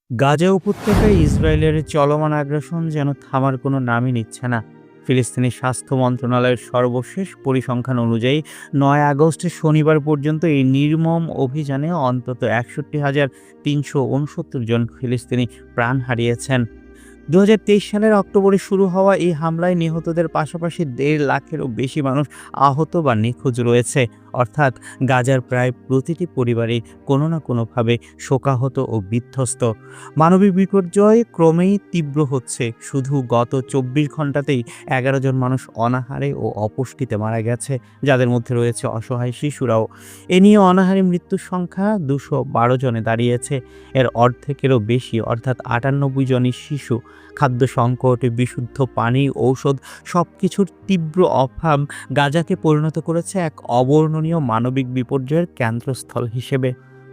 গাজা উপত্যকায় ইসরায়েলের চলমান আগ্রাসন যেন থামার কোনো নামই নিচ্ছে না। ফিলিস্তিনি স্বাস্থ্য মন্ত্রণালয়ের সর্বশেষ পরিসংখ্যান অনুযায়ী ৯ আগস্ট শনিবার পর্যন্ত এই নির্মম অভিযানে অন্তত ৬১,৩৬৯ জন ফিলিস্তিনি প্রাণ হারিয়েছেন। ২০২৩ সালের অক্টোবরে শুরু হওয়া এই হামলায় নিহতদের পাশাপাশি ১.৫ লাখেরও বেশি মানুষ আহত বা নিখোঁজ রয়েছে। অর্থাৎ গাজার প্রায় প্রতিটি পরিবারই কোনো না কোনোভাবে শোকাহত ও বিধ্বস্ত। মানবিক বিপর্যয় ক্রমেই তীব্র হচ্ছে। শুধু গত ২৪ ঘন্টাতেই ১১ জন মানুষ অনাহারে ও অপুষ্টিতে মারা গেছে, যাদের মধ্যে রয়েছে অসহায় শিশুরাও। এ নিয়ে অনাহারে মৃত্যুর সংখ্যা ২১২ জনে দাঁড়িয়েছে। এর অর্ধেকেরও বেশি অর্থাৎ ৯৮ জনই শিশু। খাদ্য সংকট, বিশুদ্ধ পানি, ঔষধ সবকিছুর তীব্র অভাব গাজাকে পরিণত করেছে এক অবর্ণনীয় মানবিক বিপর্যয়ের কেন্দ্রস্থল হিসেবে।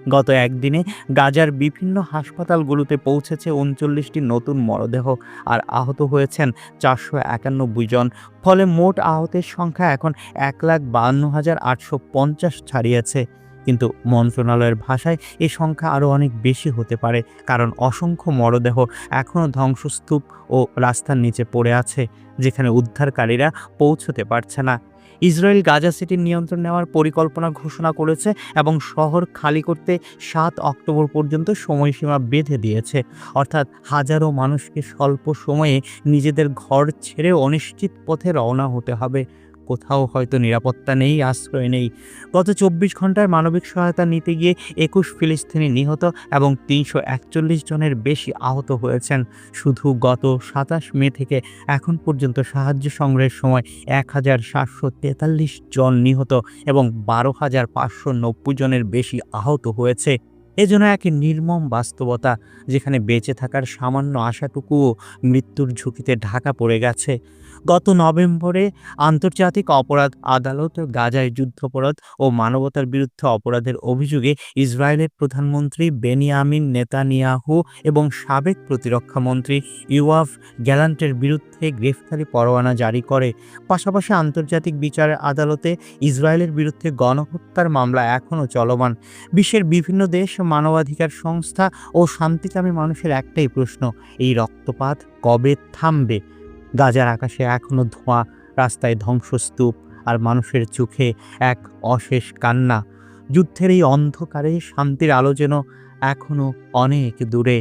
গত একদিনে গাজার বিভিন্ন হাসপাতালগুলোতে পৌঁছেছে ৩৯টি নতুন মরদেহ, আর আহত হয়েছেন ৪৯১ জন। ফলে মোট আহতের সংখ্যা এখন ১,৫২,৮৫০ ছাড়িয়েছে। কিন্তু মন্ত্রণালয়ের ভাষায় এ সংখ্যা আরও অনেক বেশি হতে পারে, কারণ অসংখ্য মরদেহ এখনও ধ্বংসস্তূপ ও রাস্তার নিচে পড়ে আছে, যেখানে উদ্ধারকারীরা পৌঁছতে পারছে না। ইসরায়েল গাজা সিটির নিয়ন্ত্রণ নেওয়ার পরিকল্পনা ঘোষণা করেছে এবং শহর খালি করতে ৭ অক্টোবর পর্যন্ত সময়সীমা বেঁধে দিয়েছে। অর্থাৎ হাজারো মানুষকে স্বল্প সময়ে নিজেদের ঘর ছেড়ে অনিশ্চিত পথে রওনা হতে হবে। কোথাও হয়তো নিরাপত্তা নেই, আশ্রয় নেই। গত ২৪ ঘন্টায় মানবিক সহায়তা নিতে গিয়ে ২১ ফিলিস্তিনি নিহত এবং ৩৪১ জনের বেশি আহত হয়েছেন। শুধু গত ২৭ মে থেকে এখন পর্যন্ত সাহায্য সংগ্রহের সময় ১,৭৪৩ জন নিহত এবং ১২,৫৯০ জনের বেশি আহত হয়েছে। এ যেন এক নির্মম বাস্তবতা, যেখানে বেঁচে থাকার সামান্য আশাটুকুও মৃত্যুর ঝুঁকিতে ঢাকা পড়ে গেছে। গত নভেম্বরে আন্তর্জাতিক অপরাধ আদালত গাজায় যুদ্ধাপরাধ ও মানবতার বিরুদ্ধে অপরাধের অভিযোগে ইসরায়েলের প্রধানমন্ত্রী বেনিয়ামিন নেতানিয়াহু এবং সাবেক প্রতিরক্ষামন্ত্রী ইয়োয়াভ গ্যালান্টের বিরুদ্ধে গ্রেফতারি পরোয়ানা জারি করে। পাশাপাশি আন্তর্জাতিক বিচার আদালতে ইসরায়েলের বিরুদ্ধে গণহত্যার মামলা এখনও চলমান। বিশ্বের বিভিন্ন দেশ, মানবাধিকার সংস্থা ও শান্তিকামী মানুষের একটাই প্রশ্ন: এই রক্তপাত কবে থামবে? গাজার আকাশে এখনও ধোঁয়া, রাস্তায় ধ্বংসস্তূপ, আর মানুষের চোখে এক অশেষ কান্না। যুদ্ধের এই অন্ধকারে শান্তির আলো যেন এখনও অনেক দূরে।